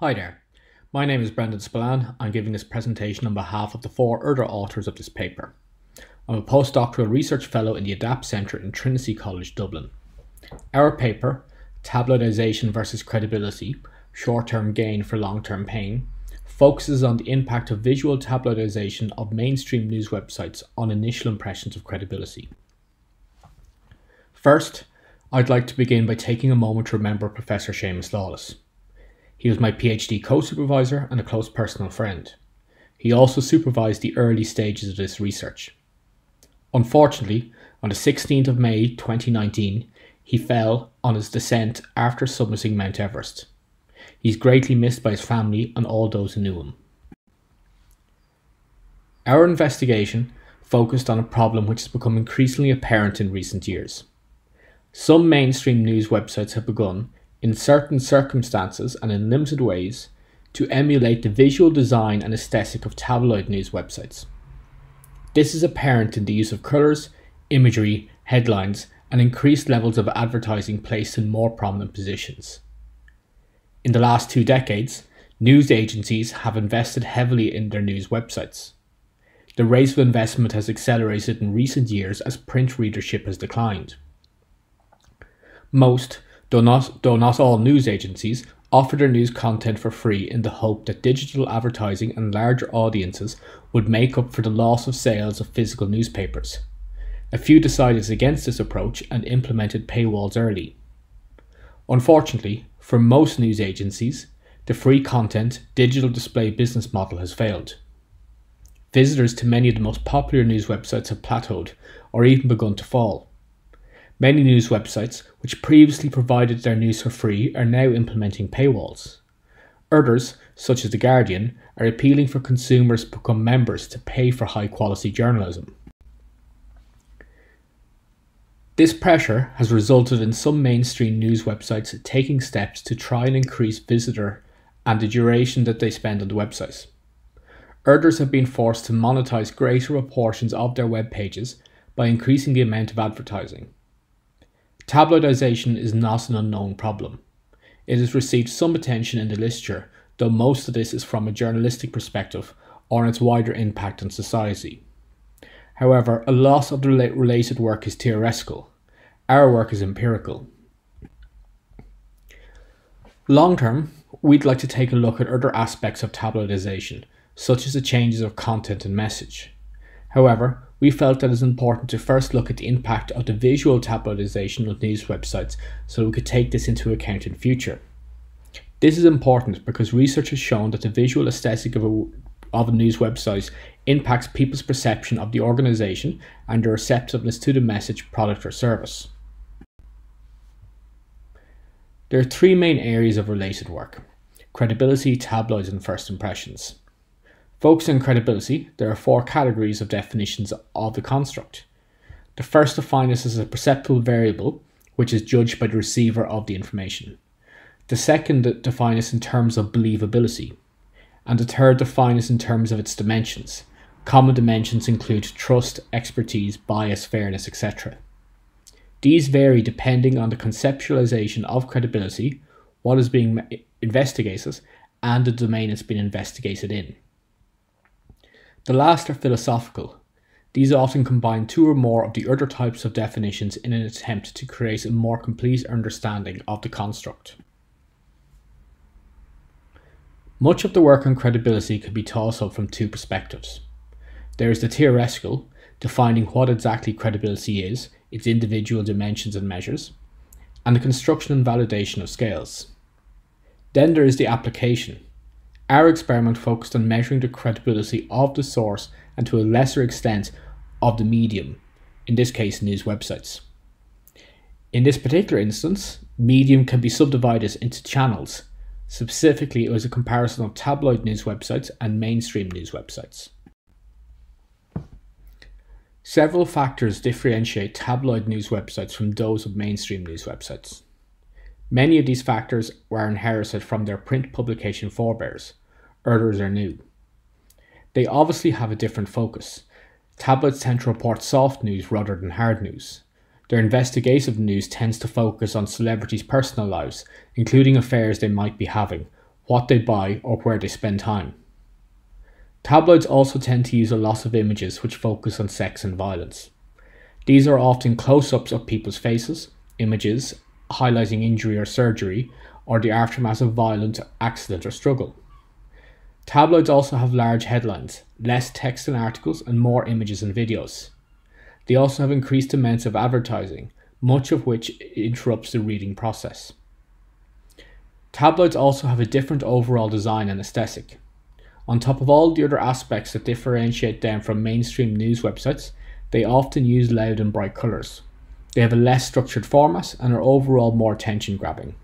Hi there, my name is Brendan Spillane. I'm giving this presentation on behalf of the four other authors of this paper. I'm a postdoctoral research fellow in the ADAPT Centre in Trinity College, Dublin. Our paper, Tabloidization versus Credibility, Short-Term Gain for Long-Term Pain, focuses on the impact of visual tabloidization of mainstream news websites on initial impressions of credibility. First, I'd like to begin by taking a moment to remember Professor Séamus Lawless. He was my PhD co-supervisor and a close personal friend. He also supervised the early stages of this research. Unfortunately, on the 16th of May 2019, he fell on his descent after summiting Mount Everest. He's greatly missed by his family and all those who knew him. Our investigation focused on a problem which has become increasingly apparent in recent years. Some mainstream news websites have begun, in certain circumstances and in limited ways, to emulate the visual design and aesthetic of tabloid news websites. This is apparent in the use of colours, imagery, headlines, and increased levels of advertising placed in more prominent positions. In the last 2 decades, news agencies have invested heavily in their news websites. The rate of investment has accelerated in recent years as print readership has declined. Most, though not all news agencies, offer their news content for free in the hope that digital advertising and larger audiences would make up for the loss of sales of physical newspapers. A few decided against this approach and implemented paywalls early. Unfortunately, for most news agencies, the free content, digital display business model has failed. Visitors to many of the most popular news websites have plateaued or even begun to fall. Many news websites, which previously provided their news for free, are now implementing paywalls. Others, such as The Guardian, are appealing for consumers to become members to pay for high-quality journalism. This pressure has resulted in some mainstream news websites taking steps to try and increase visitor and the duration that they spend on the website. Others have been forced to monetize greater proportions of their web pages by increasing the amount of advertising. Tabloidization is not an unknown problem. It has received some attention in the literature, though most of this is from a journalistic perspective or in its wider impact on society. However, a lot of the related work is theoretical. Our work is empirical. Long term, we'd like to take a look at other aspects of tabloidization, such as the changes of content and message. However, we felt that it is important to first look at the impact of the visual tabloidization of news websites so we could take this into account in future. This is important because research has shown that the visual aesthetic of a news website impacts people's perception of the organisation and their receptiveness to the message, product or service. There are 3 main areas of related work: credibility, tabloids and first impressions. Focusing on credibility, there are 4 categories of definitions of the construct. The first defines this as a perceptual variable, which is judged by the receiver of the information. The second defines this in terms of believability. And the third defines this in terms of its dimensions. Common dimensions include trust, expertise, bias, fairness, etc. These vary depending on the conceptualization of credibility, what is being investigated, and the domain it's been investigated in. The last are philosophical. These often combine 2 or more of the other types of definitions in an attempt to create a more complete understanding of the construct. Much of the work on credibility can be thought of from 2 perspectives. There is the theoretical, defining what exactly credibility is, its individual dimensions and measures, and the construction and validation of scales. Then there is the application. Our experiment focused on measuring the credibility of the source and to a lesser extent of the medium, in this case news websites. In this particular instance, medium can be subdivided into channels. Specifically, it was a comparison of tabloid news websites and mainstream news websites. Several factors differentiate tabloid news websites from those of mainstream news websites. Many of these factors were inherited from their print publication forebears. Others are new. They obviously have a different focus. Tabloids tend to report soft news rather than hard news. Their investigative news tends to focus on celebrities' personal lives, including affairs they might be having, what they buy, or where they spend time. Tabloids also tend to use a lot of images which focus on sex and violence. These are often close-ups of people's faces, images highlighting injury or surgery, or the aftermath of violent accident or struggle. Tabloids also have large headlines, less text in articles, and more images and videos. They also have increased amounts of advertising, much of which interrupts the reading process. Tabloids also have a different overall design and aesthetic. On top of all the other aspects that differentiate them from mainstream news websites, they often use loud and bright colours. They have a less structured format and are overall more attention-grabbing.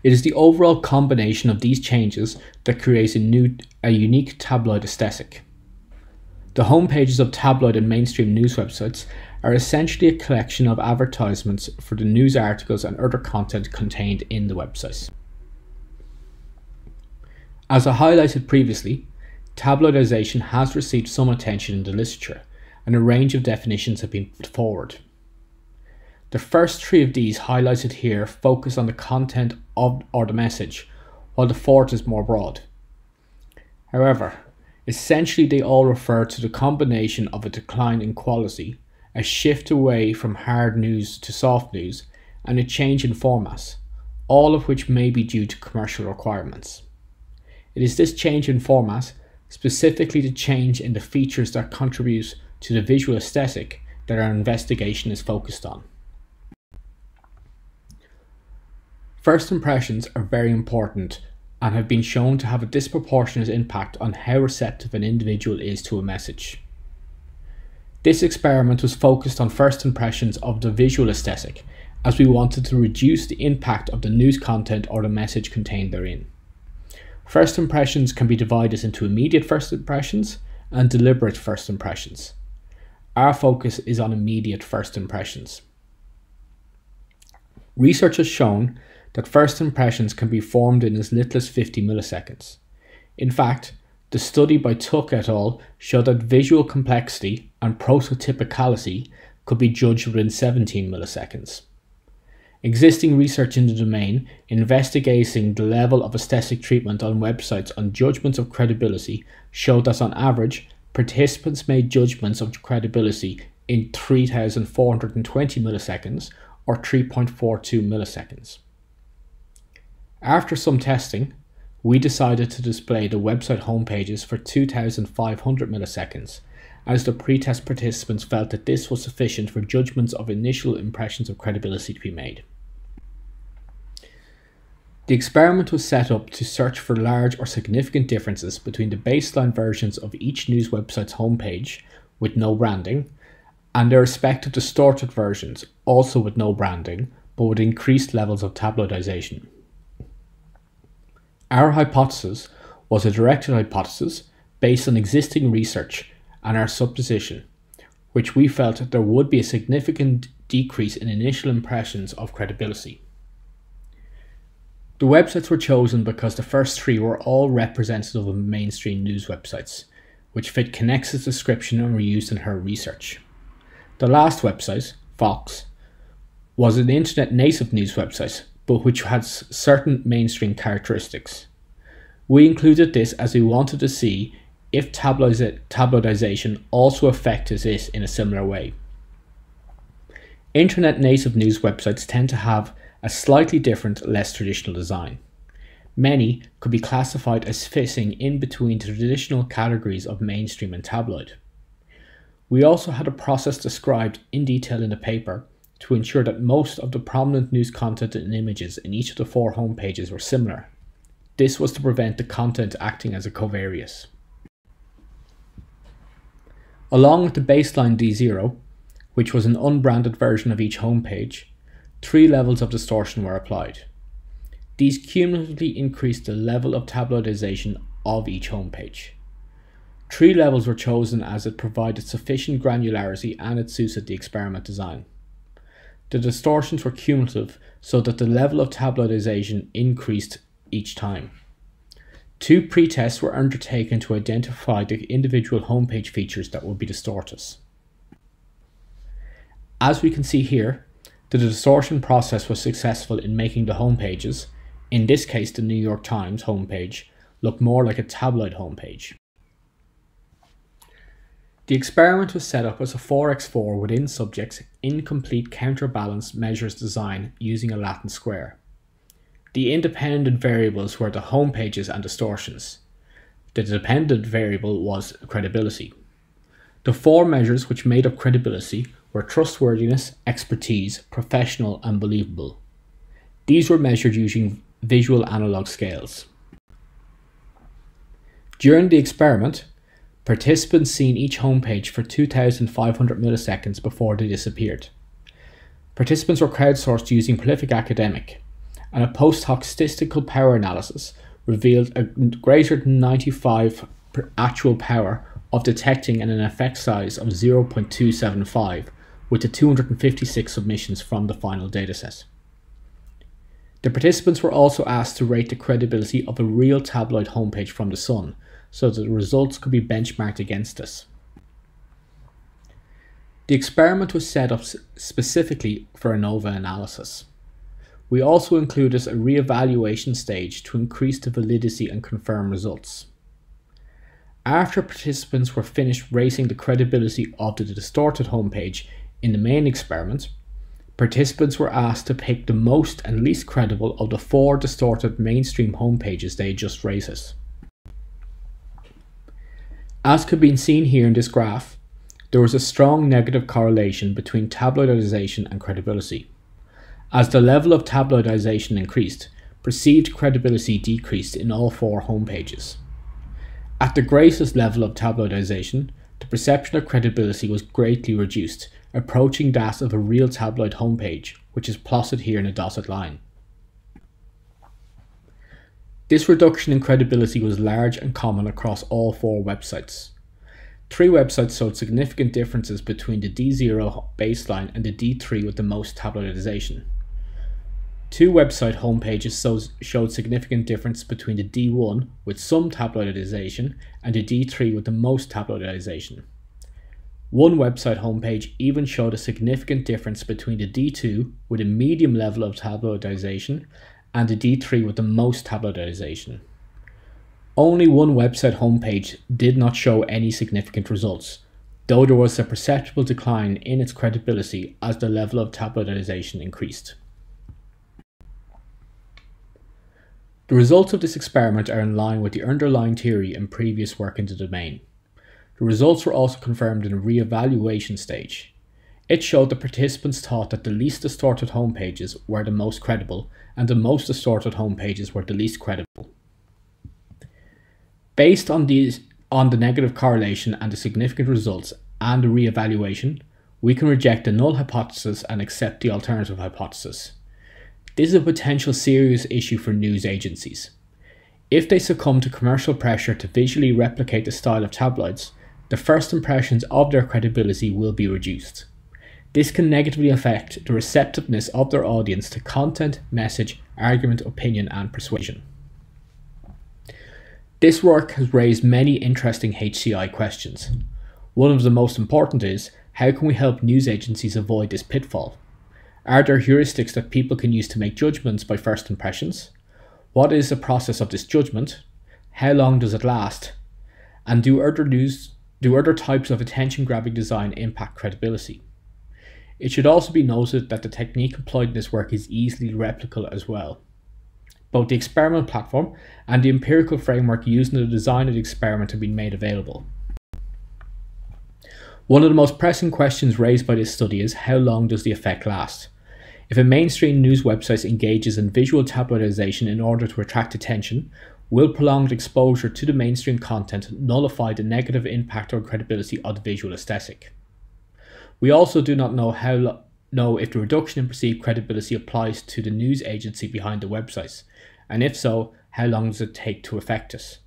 It is the overall combination of these changes that creates a unique tabloid aesthetic. The homepages of tabloid and mainstream news websites are essentially a collection of advertisements for the news articles and other content contained in the websites. As I highlighted previously, tabloidization has received some attention in the literature, and a range of definitions have been put forward. The first three of these highlighted here focus on the content of or the message, while the fourth is more broad. However, essentially they all refer to the combination of a decline in quality, a shift away from hard news to soft news, and a change in format, all of which may be due to commercial requirements. It is this change in format, specifically the change in the features that contribute to the visual aesthetic, that our investigation is focused on. First impressions are very important and have been shown to have a disproportionate impact on how receptive an individual is to a message. This experiment was focused on first impressions of the visual aesthetic, as we wanted to reduce the impact of the news content or the message contained therein. First impressions can be divided into immediate first impressions and deliberate first impressions. Our focus is on immediate first impressions. Research has shown that first impressions can be formed in as little as 50 milliseconds. In fact, the study by Tuck et al. Showed that visual complexity and prototypicality could be judged within 17 milliseconds. Existing research in the domain investigating the level of aesthetic treatment on websites on judgments of credibility showed that on average, participants made judgments of credibility in 3,420 milliseconds or 3.42 milliseconds. After some testing, we decided to display the website homepages for 2,500 milliseconds, as the pretest participants felt that this was sufficient for judgments of initial impressions of credibility to be made. The experiment was set up to search for large or significant differences between the baseline versions of each news website's homepage with no branding and their respective distorted versions, also with no branding, but with increased levels of tabloidization. Our hypothesis was a directed hypothesis based on existing research and our supposition, which we felt there would be a significant decrease in initial impressions of credibility. The websites were chosen because the first three were all representative of mainstream news websites, which fit Connex's description and were used in her research. The last website, Fox, was an internet native news website, but which had certain mainstream characteristics. We included this as we wanted to see if tabloidization also affected it in a similar way. Internet native news websites tend to have a slightly different, less traditional design. Many could be classified as fitting in between the traditional categories of mainstream and tabloid. We also had a process described in detail in the paper to ensure that most of the prominent news content and images in each of the 4 homepages were similar. This was to prevent the content acting as a covariance. Along with the baseline D0, which was an unbranded version of each homepage, 3 levels of distortion were applied. These cumulatively increased the level of tabloidization of each homepage. 3 levels were chosen as it provided sufficient granularity and it suited the experiment design. The distortions were cumulative so that the level of tabloidization increased each time. 2 pre-tests were undertaken to identify the individual homepage features that would be distorted. As we can see here, the distortion process was successful in making the homepages, in this case the New York Times homepage, look more like a tabloid homepage. The experiment was set up as a 4x4 within subjects incomplete counterbalance measures design using a Latin square. The independent variables were the home pages and distortions. The dependent variable was credibility. The four measures which made up credibility were trustworthiness, expertise, professional, and believable. These were measured using visual analog scales. During the experiment, participants seen each homepage for 2,500 milliseconds before they disappeared. Participants were crowdsourced using Prolific Academic, and a post hoc statistical power analysis revealed a greater than 95 actual power of detecting an effect size of 0.275 with the 256 submissions from the final dataset. The participants were also asked to rate the credibility of a real tabloid homepage from The Sun, so that the results could be benchmarked against this. The experiment was set up specifically for ANOVA analysis. We also included a re-evaluation stage to increase the validity and confirm results. After participants were finished rating the credibility of the distorted homepage in the main experiment, participants were asked to pick the most and least credible of the four distorted mainstream homepages they just rated. As could be seen here in this graph, there was a strong negative correlation between tabloidization and credibility. As the level of tabloidization increased, perceived credibility decreased in all four homepages. At the greatest level of tabloidization, the perception of credibility was greatly reduced, approaching that of a real tabloid homepage, which is plotted here in a dotted line. This reduction in credibility was large and common across all four websites. 3 websites showed significant differences between the D0 baseline and the D3 with the most tabloidization. 2 website homepages showed significant difference between the D1 with some tabloidization and the D3 with the most tabloidization. 1 website homepage even showed a significant difference between the D2 with a medium level of tabloidization and the D3 with the most tabloidization. Only 1 website homepage did not show any significant results, though there was a perceptible decline in its credibility as the level of tabloidization increased. The results of this experiment are in line with the underlying theory and previous work in the domain. The results were also confirmed in a re-evaluation stage. It showed that participants thought that the least distorted homepages were the most credible and the most distorted homepages were the least credible. Based on the negative correlation and the significant results and the re-evaluation, we can reject the null hypothesis and accept the alternative hypothesis. This is a potential serious issue for news agencies. If they succumb to commercial pressure to visually replicate the style of tabloids, the first impressions of their credibility will be reduced. This can negatively affect the receptiveness of their audience to content, message, argument, opinion, and persuasion. This work has raised many interesting HCI questions. One of the most important is, how can we help news agencies avoid this pitfall? Are there heuristics that people can use to make judgments by first impressions? What is the process of this judgment? How long does it last? And do other types of attention-grabbing design impact credibility? It should also be noted that the technique employed in this work is easily replicable as well. Both the experiment platform and the empirical framework used in the design of the experiment have been made available. One of the most pressing questions raised by this study is, how long does the effect last? If a mainstream news website engages in visual tabloidization in order to attract attention, will prolonged exposure to the mainstream content nullify the negative impact on credibility of the visual aesthetic? We also do not know if the reduction in perceived credibility applies to the news agency behind the websites, and if so, how long does it take to affect it?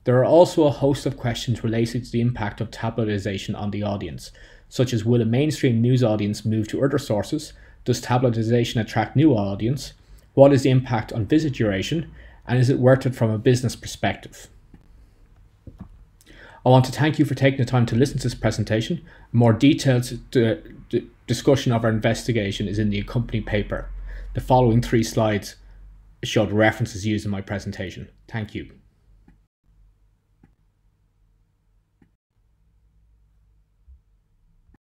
There are also a host of questions related to the impact of tabloidization on the audience, such as, will a mainstream news audience move to other sources? Does tabloidization attract new audience? What is the impact on visit duration? And is it worth it from a business perspective? I want to thank you for taking the time to listen to this presentation. A more detailed discussion of our investigation is in the accompanying paper. The following 3 slides show the references used in my presentation. Thank you.